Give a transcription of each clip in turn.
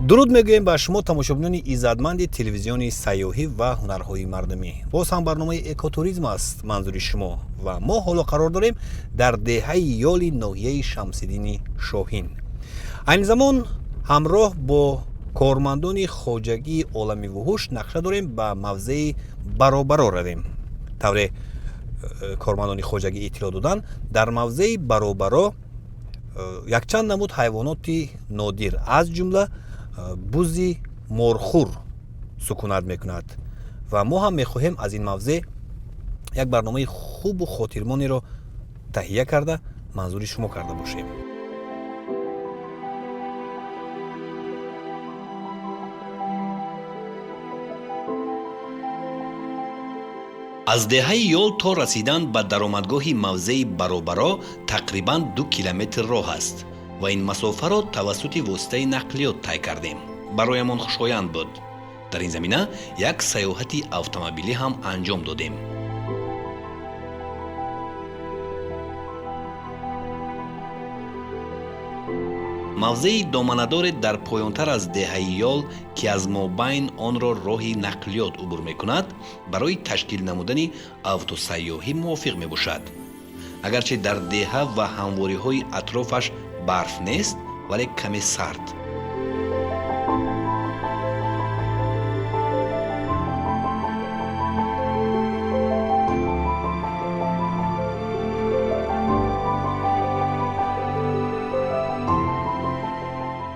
дуруд мегӯем ба шумо тамошобинони иззатманди телевизиони сайёҳӣ ва ҳунарҳои мардумӣ. Боз ҳам барномаи экотуризм аст манзури шумо ва мо ҳоло қарор дорем дар деҳаи ёли ноҳияи Шамсиддини Шоҳин. Айни замон ҳамроҳ бо кормандони хоҷагии олами вуҳуш нақша дорем ба мавзеи Баробаро равем. тавре кормандони хоҷагӣ иттилоъ доданд, дар мавзеи Баробаро якчанд намуд ҳайвоноти нодир аз ҷумла бузи морхур сукунат мекунад ва мо ҳам мехоҳем аз ин мавзеъ як барномаи хубу хотирмонеро таҳия карда манзури шумо карда бошем. аз деҳаи ёл то расидан ба даромадгоҳи мавзеи Баробаро тақрибан 2 километр роҳ аст ва ин масофаро тавассути воситаи нақлиёт тай кардем. бароямон хушоянд буд. дар ин замина як саёҳати автомобилӣ ҳам анҷом додем. мавзеи доманадоре дар поёнтар аз деҳаи ёл ки аз мобайн онро роҳи нақлиёт убур мекунад, барои ташкил намудани автосайёҳӣ мувофиқ мебошад. агарчи дар деҳа ва ҳамвориҳои атрофаш барф нест, вале каме сард.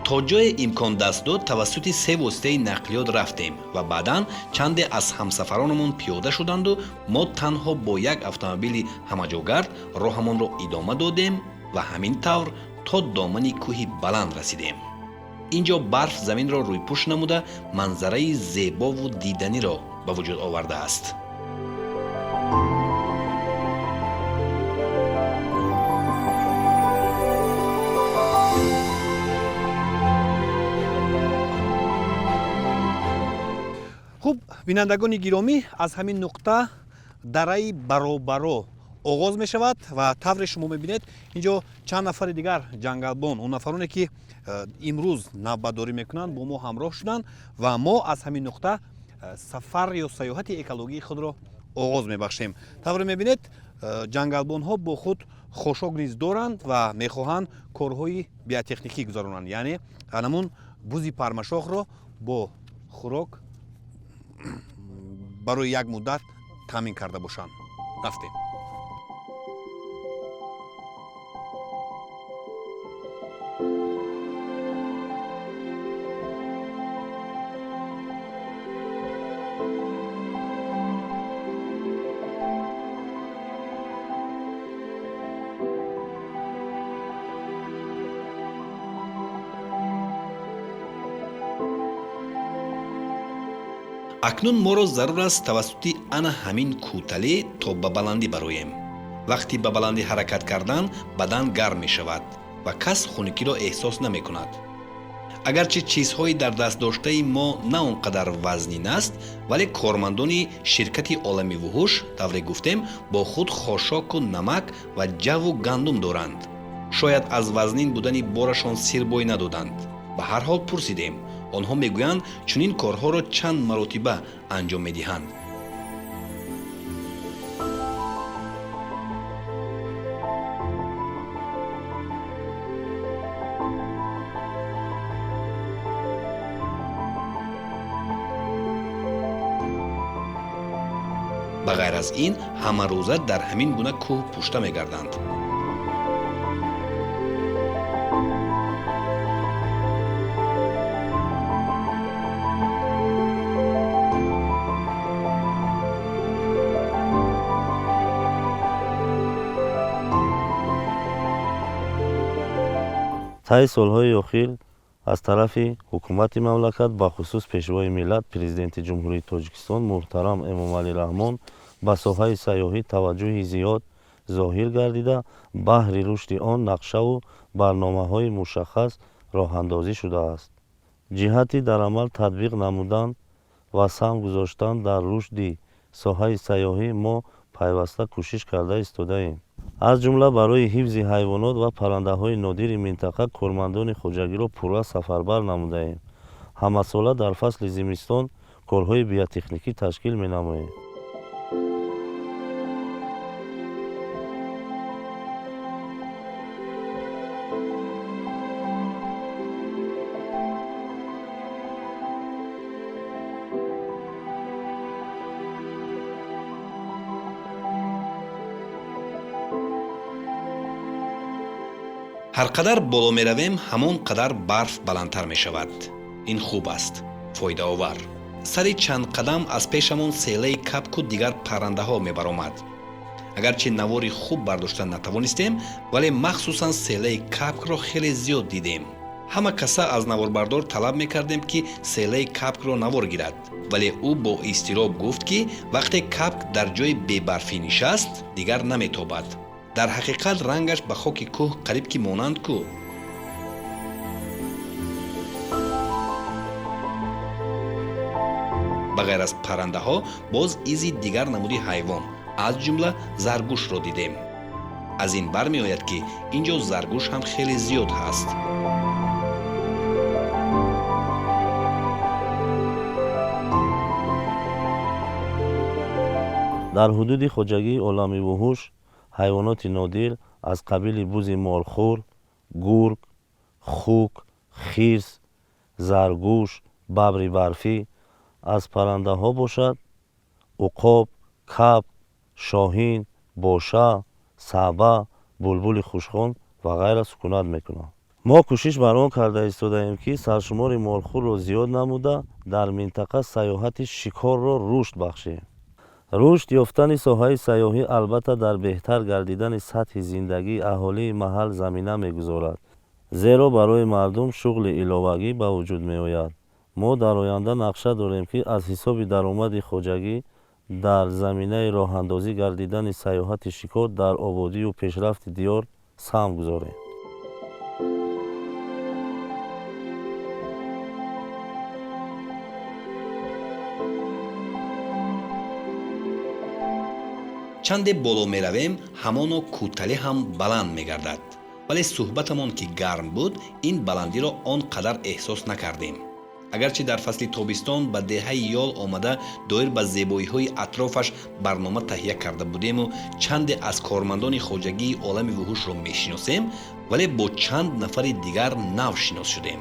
то ҷое имкон даст дод тавассути 3 воситаи нақлиёт рафтем ва баъдан чанде аз ҳамсафаронамон пиёда шуданду мо танҳо бо як автомобили ҳамаҷогард роҳамонро идома додем ва ҳамин тавр то домани кӯҳи баланд расидем. инҷо барф заминро рӯйпӯш намуда манзараи зебову диданиро ба вуҷуд овардааст. хуб, бинандагони гиромӣ, аз ҳамин нуқта дараи Баробаро оғоз мешавад ва тавре шумо мебинед инҷо чанд нафари дигар ҷангалбон, он нафароне ки имрӯз навбатдорӣ мекунанд, бо мо ҳамроҳ шуданд ва мо аз ҳамин нуқта сафар ё саёҳати экологии худро оғоз мебахшем. тавре мебинед ҷангалбонҳо бо худ хошок низ доранд ва мехоҳанд корҳои биотехникӣ гузаронанд, яъне анамун бузи пармашохро бо хӯрок барои як муддат таъмин карда бошанд. рафтем. акнун моро зарур аст тавассути ана ҳамин кӯтале то ба баландӣ бароем. вақти ба баландӣ ҳаракат кардан бадан гарм мешавад ва кас хунукиро эҳсос намекунад. агарчи чизҳои дар дастдоштаи мо на он қадар вазнин аст, вале кормандони ширкати олами вуҳуш, тавре гуфтем, бо худ хошоку намак ва ҷаву гандум доранд. шояд аз вазнин будани борашон сирбой надоданд. ба ҳар ҳол пурсидем. онҳо мегӯянд чунин корҳоро чанд маротиба анҷом медиҳанд. ба ғайр аз ин ҳамарӯза дар ҳамин гуна кӯҳ пушта мегарданд. таи солҳои охир аз тарафи ҳукумати мамлакат ба хусус пешвои миллат президенти ҷумҳурии Тоҷикистон муҳтарам Эмомалӣ Раҳмон ба соҳаи сайёҳӣ таваҷҷӯҳи зиёд зоҳир гардида, баҳри рушди он нақшаву барномаҳои мушаххас роҳандозӣ шудааст. ҷиҳати дар амал татбиқ намудан ва сам гузоштан дар рушди соҳаи сайёҳӣ мо пайваста кӯшиш карда истодаем. аз ҷумла барои ҳифзи ҳайвонот ва паррандаҳои нодири минтақа кормандони хоҷагиро пурра сафарбар намудаем. ҳамасола дар фасли зимистон корҳои биотехникӣ ташкил менамоем. ҳар қадар боло меравем ҳамон қадар барф баландтар мешавад. ин хуб аст, фоидаовар. сари чанд қадам аз пешамон селаи капку дигар паррандаҳо мебаромад. агарчи навори хуб бардошта натавонистем, вале махсусан селаи капкро хеле зиёд дидем. ҳама каса аз наворбардор талаб мекардем ки селаи капкро навор гирад, вале ӯ бо изтироб гуфт ки вақте капк дар ҷои бебарфӣ нишаст, дигар наметобад. дар ҳақиқат рангаш ба хоки кӯҳ қариб ки монанд ку. ба ғайр аз паррандаҳо боз изи дигар намуди ҳайвон, аз ҷумла заргӯшро дидем. аз ин бармеояд ки ин ҷо заргӯш ҳам хеле зиёд ҳаст. дар ҳудуди хоҷагии олами вуҳуш ҳайвоноти нодир аз қабили бузи молхӯр, гург, хук, хирс, заргӯш, бабри барфӣ, аз паррандаҳо бошад уқоб, кап, шоҳин, боша, саъба, булбули хушхон ва ғайра сукунат мекунанд. мо кӯшиш бар он карда истодаем ки саршумори молхӯрро зиёд намуда дар минтақа сайёҳати шикорро рушд бахшем. рушд ёфтани соҳаи сайёҳӣ албатта дар беҳтар гардидани сатҳи зиндагии аҳолии маҳал замина мегузорад, зеро барои мардум шуғли иловагӣ ба вуҷуд меояд. мо дар оянда нақша дорем ки аз ҳисоби даромади хоҷагӣ дар заминаи роҳандозӣ гардидани сайёҳати шикор дар ободию пешрафти диёр саҳм гузорем. чанде боло меравем, ҳамоно кӯталӣ ҳам баланд мегардад. вале суҳбатамон ки гарм буд, ин баландиро он қадар эҳсос накардем. агарчи дар фасли тобистон ба деҳаи ёл омада доир ба зебоиҳои атрофаш барнома таҳия карда будему чанде аз кормандони хоҷагии олами вуҳушро мешиносем, вале бо чанд нафари дигар нав шинос шудем,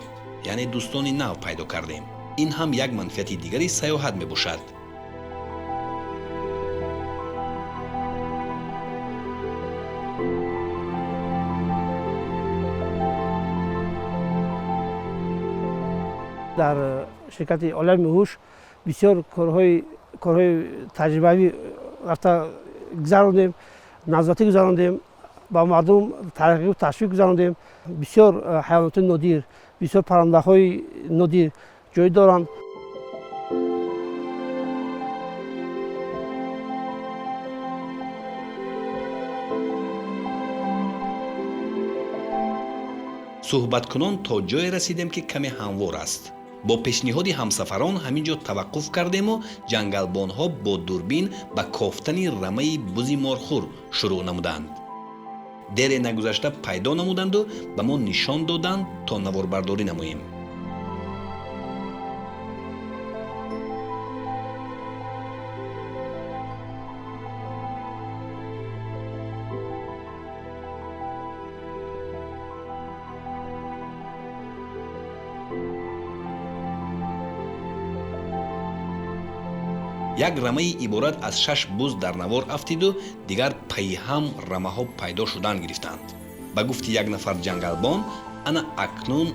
яъне дӯстони нав пайдо кардем. ин ҳам як манфиати дигари сайёҳат мебошад. дар ширкати олами вуҳуш бисёр корҳои таҷрибавӣ рафта гузарондем, назорати гузарондем, ба мардум тарғиб ташвиқ гузарондем. бисёр ҳайвоноти нодир, бисёр паррандаҳои нодир ҷой доранд. суҳбаткунон то ҷое расидем ки каме ҳамвор аст. бо пешниҳоди ҳамсафарон ҳамин ҷо таваққуф кардему ҷангалбонҳо бо дурбин ба кофтани рамаи бузи морхӯр шурӯъ намуданд. дере нагузашта пайдо намуданду ба мо нишон доданд то наворбардорӣ намоем. як рамаи иборат аз 6 буз дар навор афтиду дигар пайи ҳам рамаҳо пайдо шудан гирифтанд. ба гуфти як нафар ҷангалбон, ана акнун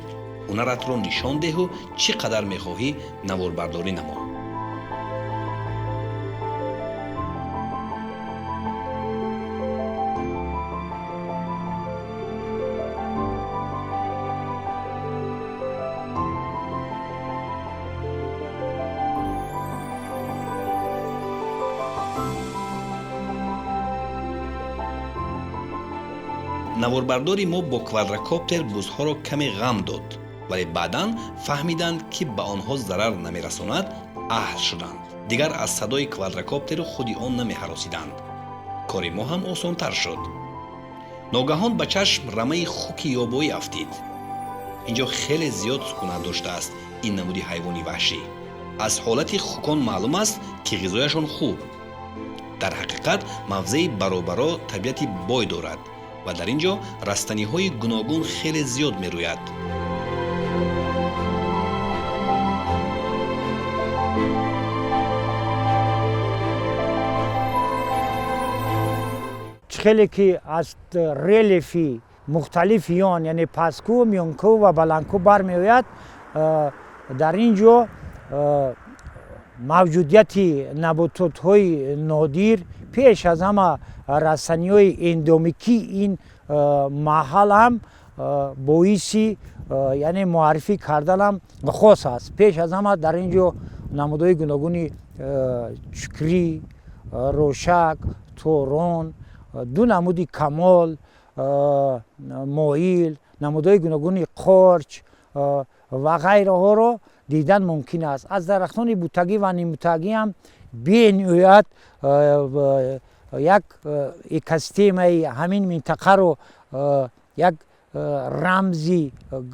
ҳунаратро нишон деҳу чӣ қадар мехоҳӣ наворбардорӣ намо. наворбардори мо бо квадрокоптер бузҳоро каме ғам дод, вале баъдан фаҳмиданд ки ба онҳо зарар намерасонад, аҳл шуданд. дигар аз садои квадрокоптеру худи он намеҳаросиданд. кори мо ҳам осонтар шуд. ногаҳон ба чашм рамаи хуки ёбоӣ афтид. اینجا خیلی زیاد سکونت داشته است این نمودی حیوانی وحشی. از حالت خوکان معلوم است که غذایشان خوب. در حقیقت موضع برابرا طبیعتی بای دارد و در اینجا رستنی های گوناگون خیلی زیاد می روید. خیلی که از ریلیفی مختلف یعنی پاسکو، میانکو و بلانکو برمیآید. در اینجا موجودیت نباتات-های نادر پیش از همه رسانی‌های اندمیکی این محل هم باعثی یعنی معرفی کردن هم خاص است. پیش از همه در اینجا نمودهای گوناگونی چکری، روشک، تورون، دو نمودی کمال، مایل، نمودهای گوناگونی قارچ و غیره ها را دیدن ممکن است. از درختان بوتگی و نیمبوتگی هم بین‌نهایت یک اکوسیستم همین منطقه رو یک رمزی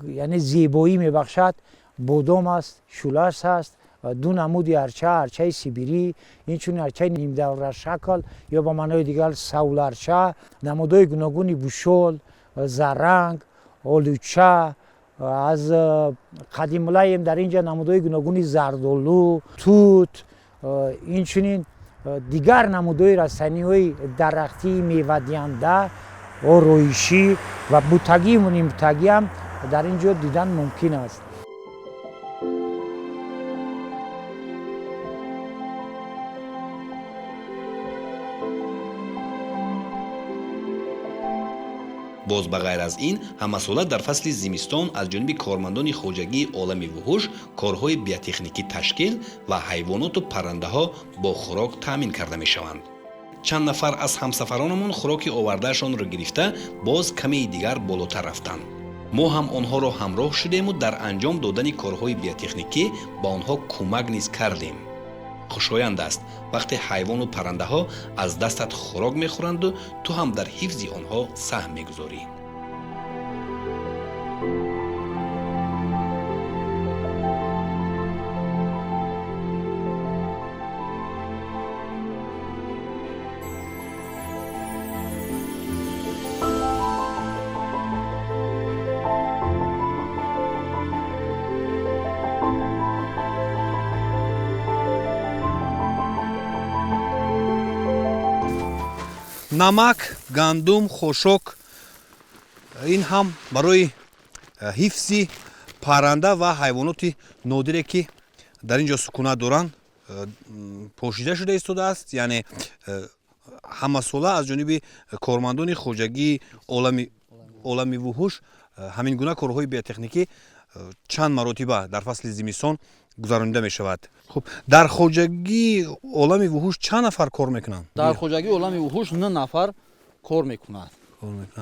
یعنی زیبایی میبخشد. بادام است، شولاس است، دو نمودی ارچه سیبیری، اینچون ارچه نیم دوره شکل یا با معنای دیگر سول ارچه، نمودهای گوناگونی بوشول، زرنگ، آلوچه. از قدیم الهیم در اینجا نمودهای گوناگونی زردالو، توت، اینچنین دیگر نمودهای رستنی‌های درختی میوه دهنده و رویشی و بوتگی و نیمبوتگی هم در اینجا دیدن ممکن است. باز بغیر از این همساله در فصل زمستان از جانب کارمندان خوجگی عالم وحوش کارهای بیوتکنیکی تشکیل و حیوانات و پرنده ها با خوراک تامین کرده می شوند. چند نفر از همسفرانمون خوراک آوردهشان را گرفته باز کمی دیگر بالاتر رفتند. ما هم آنها را همراه شدیم و در انجام دادن کارهای بیوتکنیکی با آنها کمک نیز کردیم. خوشایند است وقتی حیوان و پرنده ها از دستت خوراک میخورند و تو هم در حفظ آنها سهم میگذاری. намак, гандум, хошок ин ҳам барои ҳифзи парранда ва ҳайвоноти нодире ки дар ин ҷо сукунат доранд пошида шуда истодааст. яъне ҳамасола аз ҷониби кормандони хоҷагии олами вуҳуш ҳамин гуна корҳои биотехникӣ чанд маротиба дар фасли зимистон гузаронида мешавад. хуб дар хоҷагии олами вуҳуш чанд нафар кор мекунанд? дар хоҷагии олами вуҳуш 9 нафар кор мекунад.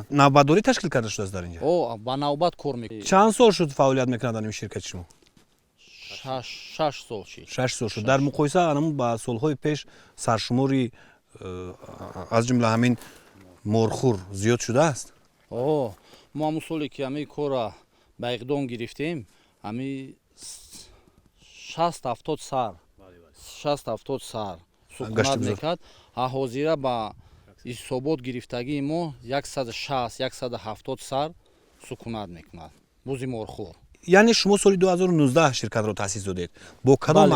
навбатдорӣ ташкил карда шудааст дар ин ҷо? ба навбат кор мекунад. чанд сол шуд фаъолият мекунад дар ин ширкати шумо? 6 сол шид. 6 сол шуд. дар муқоиса анамун ба солҳои пеш саршумори аз ҷумла ҳамин морхур зиёд шудааст? мо ҳамун соле ки ҳамин корра ба иқдом гирифтем ҳамин 60-70 сар сукунат мекард. ҳозира ба ҳисобот гирифтагии мо 160-170 сар сукунат мекунад бузи морхур. яъне шумо соли 2019 ширкатро таъсис додед. бо кадом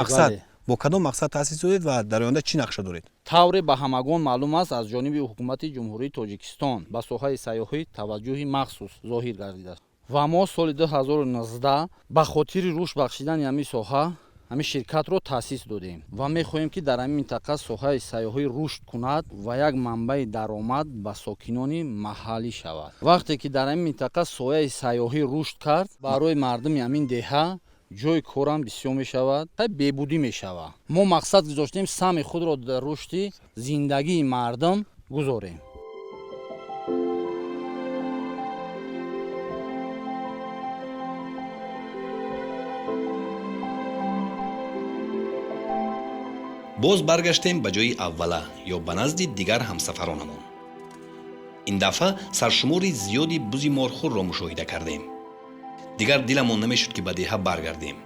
мақсад таъсис додед ва дар оянда чӣ нақша доред? тавре ба ҳамагон маълум аст аз ҷониби ҳукумати ҷумҳурии тоҷикистон ба соҳаи сайёҳӣ таваҷҷӯҳи махсус зоҳир гардидааст ва мо соли 2019 ба хотири рушд бахшидани ҳамин соҳа ҳамин ширкатро таъсис додем ва мехоҳем ки дар ҳамин минтақа соҳаи сайёҳӣ рушд кунад ва як манбаи даромад ба сокинони маҳаллӣ шавад. вақте ки дар ҳамин минтақа соҳаи сайёҳӣ рушд кард барои мардуми ҳамин деҳа ҷои корам бисёр мешавад, бебудӣ мешавад. мо мақсад гузоштем сами худро дар рушди зиндагии мардум гузорем. боз баргаштем ба ҷои аввала ё ба назди дигар ҳамсафаронамон. ин дафъа саршумори зиёди бузи морхурро мушоҳида кардем. дигар диламон намешуд ки ба деҳа баргардем.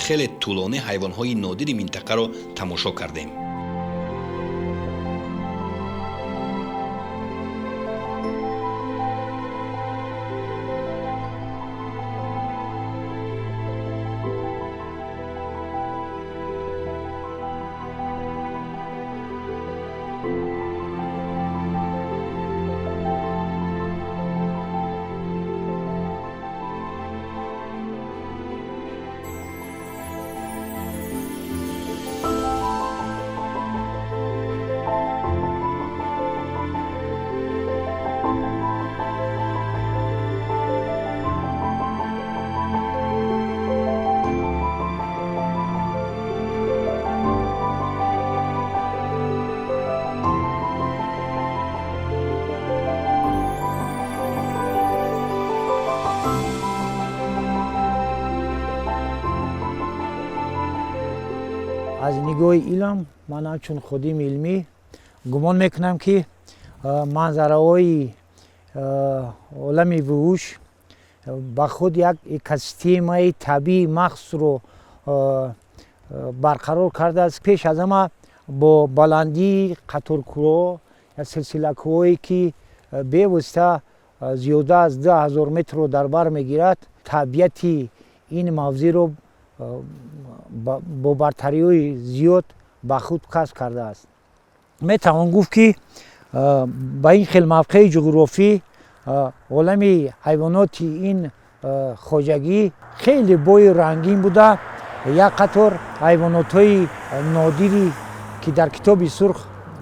хеле тӯлонӣ ҳайвонҳои нодири минтақаро тамошо кардем. аз нигоҳи илм ман ҳамчун ходими илмӣ гумон мекунам ки манзараҳои олами вуҳуш ба худ як экосистемаи табии махсусро барқарор кардааст. пеш аз ҳама бо баландии қаторкӯҳҳо я силсилакӯҳое ки бевосита зиёда аз 2000 метрро дар бар мегирад, табиати ин мавзеъро бо бартариҳои зиёд ба худ касб кардааст. метавон гуфт ки ба ин хел мавқеи ҷуғрофӣ олами ҳайвоноти ин хоҷагӣ хеле бой рангин буда, як қатор ҳайвонотҳои нодире ки дар китоби сурх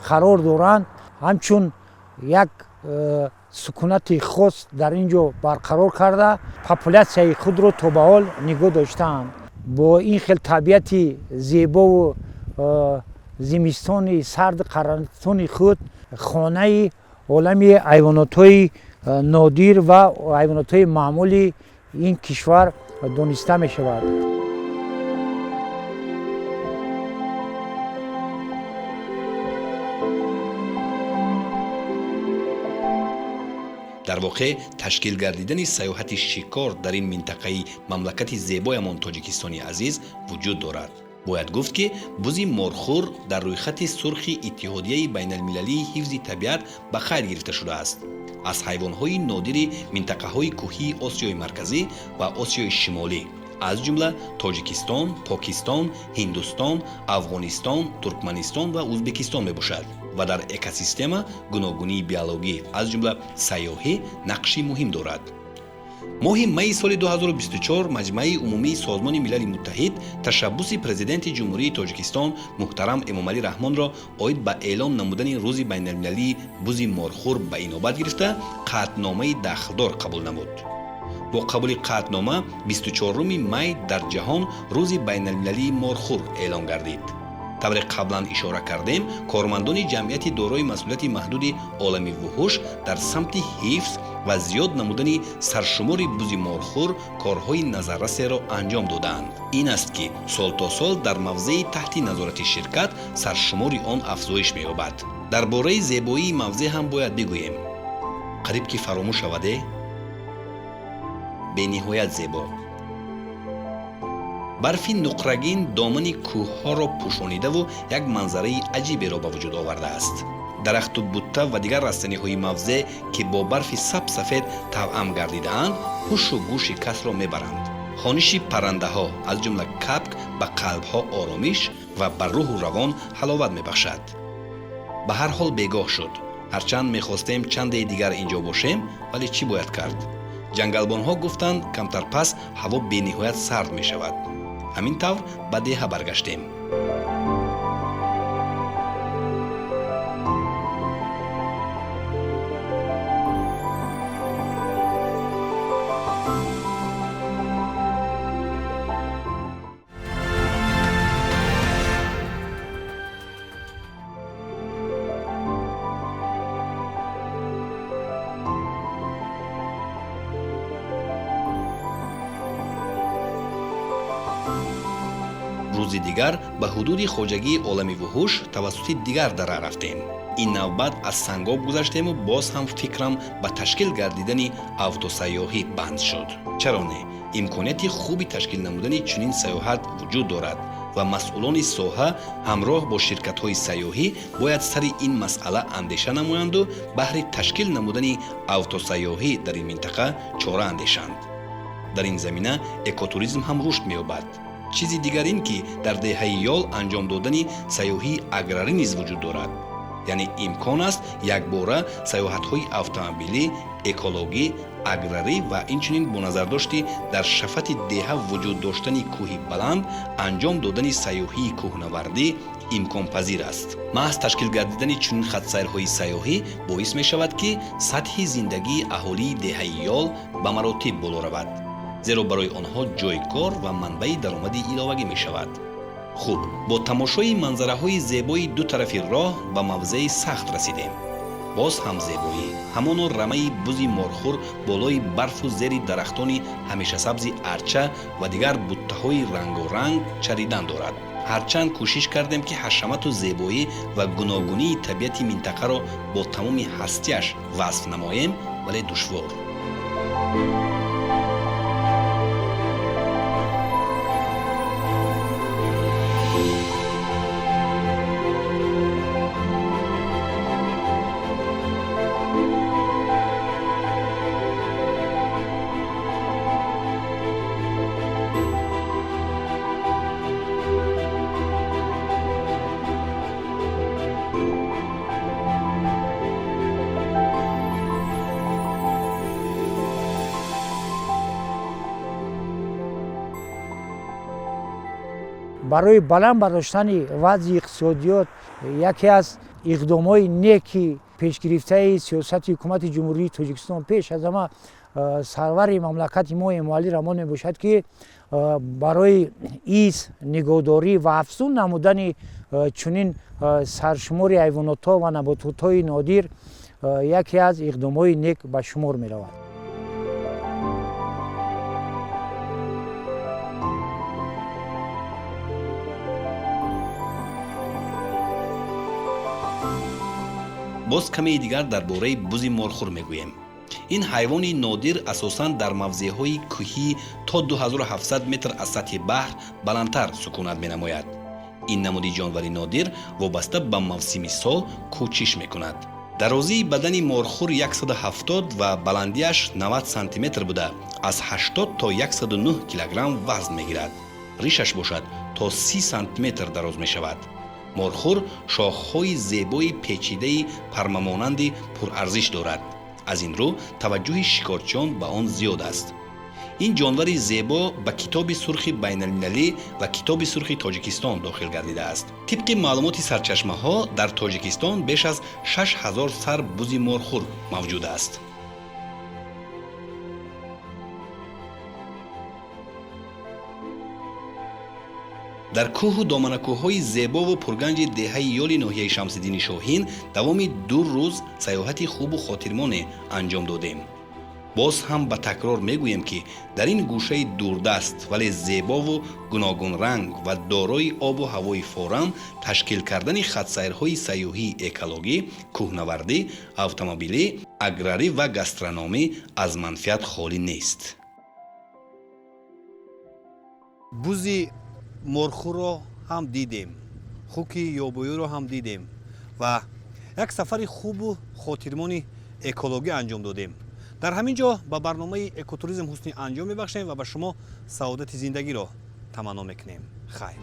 қарор доранд ҳамчун як сукунати хос дар ин ҷо барқарор карда популятсияи худро то ба ҳол нигоҳ доштаанд. бо ин хел табиати зебову зимистони сарду қарантони худ хонаи олами ҳайвонотҳои нодир ва ҳайвонотҳои маъмули ин кишвар дониста мешавад. дар воқеъ ташкил гардидани сайёҳати шикор дар ин минтақаи мамлакати зебоямон тоҷикистони азиз вуҷуд дорад. бояд гуфт ки бузи морхӯр дар рӯйхати сурхи иттиҳодияи байналмилалии ҳифзи табиат ба қайд гирифта шудааст. аз ҳайвонҳои нодири минтақаҳои кӯҳии осиёи марказӣ ва осиёи шимолӣ аз ҷумла тоҷикистон, покистон, ҳиндустон, афғонистон, туркманистон ва ӯзбекистон мебошад ва дар экосистема гуногунии биологӣ аз ҷумла сайёҳӣ нақши муҳим дорад. моҳи майи соли 2024 маҷмаи умумии созмони милали муттаҳид ташаббуси президенти ҷумҳурии тоҷикистон муҳтарам эмомалӣ раҳмонро оид ба эълон намудани рӯзи байналмилалии бузи морхӯр ба инобат гирифта қаъдномаи дахлдор қабул намуд. бо қабули қаъднома 24 май дар ҷаҳон рӯзи байналмилалии морхӯр эълон гардид. тавре қаблан ишора кардем, кормандони ҷамъияти дорои масъулияти маҳдуди олами вуҳуш дар самти ҳифз ва зиёд намудани саршумори бузи морхӯр корҳои назаррасеро анҷом доданд. ин аст ки сол то сол дар мавзеи таҳти назорати ширкат саршумори он афзоиш меёбад. дар бораи зебоии мавзеъ ҳам бояд бигӯем. қариб ки фаромӯш шаваде? бениҳоят зебо. барфи нуқрагин домани кӯҳҳоро пӯшонидаву як манзараи аҷиберо ба вуҷуд овардааст. дарахту бутта ва дигар растаниҳои мавзеъ ки бо барфи сабсафед тавъам гардидаанд ҳушу гӯши касро мебаранд. хониши паррандаҳо аз ҷумла капк ба қалбҳо оромиш ва ба рӯҳу равон ҳаловат мебахшад. ба ҳар ҳол бегоҳ шуд. ҳарчанд мехостем чанде дигар инҷо бошем, вале чӣ бояд кард? ҷангалбонҳо гуфтанд камтар пас ҳаво бениҳоят сард мешавад. ҳамин тавр ба деҳа баргаштем. рӯзи дигар ба ҳудуди хоҷагии олами вуҳуш тавассути дигар дара рафтем. ин навбат аз сангоб гузаштему боз ҳам фикрам ба ташкил гардидани автосайёҳӣ банд шуд. чаро не? имконияти хуби ташкил намудани чунин саёҳат вуҷуд дорад ва масъулони соҳа ҳамроҳ бо ширкатҳои сайёҳӣ бояд сари ин масъала андеша намоянду баҳри ташкил намудани автосайёҳӣ дар ин минтақа чора андешанд. дар ин замина экотуризм ҳам рушд меёбад. чизи дигар ин ки дар деҳаи ёл анҷом додани сайёҳии аграрӣ низ вуҷуд дорад. яъне имкон аст якбора сайёҳатҳои автомобилӣ, экологӣ, аграрӣ ва инчунин бо назардошти дар шафати деҳа вуҷуд доштани кӯҳи баланд анҷом додани сайёҳии кӯҳнавардӣ имконпазир аст. маҳз ташкил гардидани чунин хатсайрҳои сайёҳӣ боис мешавад ки сатҳи зиндагии аҳолии деҳаи ёл ба маротиб боло равад, зеро барои онҳо ҷойи кор ва манбаи даромади иловагӣ мешавад. хуб, бо тамошои манзараҳои зебои ду тарафи роҳ ба мавзеи сахт расидем. боз ҳам зебоӣ ҳамоно рамаи бузи морхӯр болои барфу зери дарахтони ҳамешасабзи арча ва дигар буттаҳои рангоранг чаридан дорад. ҳарчанд кӯшиш кардем ки ҳашамату зебоӣ ва гуногунии табиати минтақаро бо тамоми ҳастияш васф намоем, вале душвор. барои баланд бардоштани вазъи иқтисодиёт яке аз иқдомҳои неки пешгирифтаи сиёсати ҳукумати ҷумҳурии Тоҷикистон пеш аз ҳама сарвари мамлакати мо Эмомалӣ Раҳмон мебошад ки барои из нигоҳдорӣ ва афзун намудани чунин саршумори ҳайвонотҳо ва набототҳои нодир яке аз иқдомҳои нек ба шумор меравад. боз каме дигар дар бораи бузи морхӯр мегӯем. ин ҳайвони нодир асосан дар мавзеъҳои кӯҳӣ то 2700 метр аз сатҳи баҳр баландтар сукунат менамояд. ин намуди ҷонвари нодир вобаста ба мавсими сол кӯчиш мекунад. дарозии бадани морхӯр 170 ва баландиаш 90 сантиметр буда аз 80 то 109 килограмм вазн мегирад. ришаш бошад то 30 сантиметр дароз мешавад. морхӯр шохҳои зебои печидаи пармамонанди пурарзиш дорад. аз ин рӯ таваҷҷӯҳи шикорчиён ба он зиёд аст. ин ҷонвари зебо ба китоби сурхи байналмилалӣ ва китоби сурхи Тоҷикистон дохил гардидааст. тибқи маълумоти сарчашмаҳо дар Тоҷикистон беш аз 6000 сар бузи морхӯр мавҷуд аст. дар кӯҳу доманакӯҳҳои зебову пурганҷи деҳаи ёли ноҳияи Шамсиддини Шоҳин давоми 2 рӯз саёҳати хубу хотирмоне анҷом додем. боз ҳам ба такрор мегӯем ки дар ин гӯшаи дурдаст вале зебову гуногунранг ва дорои обу ҳавои форам ташкил кардани хатсайрҳои сайёҳии экологӣ, кӯҳнавардӣ, автомобилӣ, аграрӣ ва гастрономӣ аз манфиат холӣ нест. бузи морхӯрро ҳам дидем, хуки ёбоиро ҳам дидем ва як сафари хубу хотирмони экологӣ анҷом додем. дар ҳамин ҷо ба барномаи экотуризм ҳусни анҷом мебахшем ва ба шумо саодати зиндагиро таманно мекунем. хайр.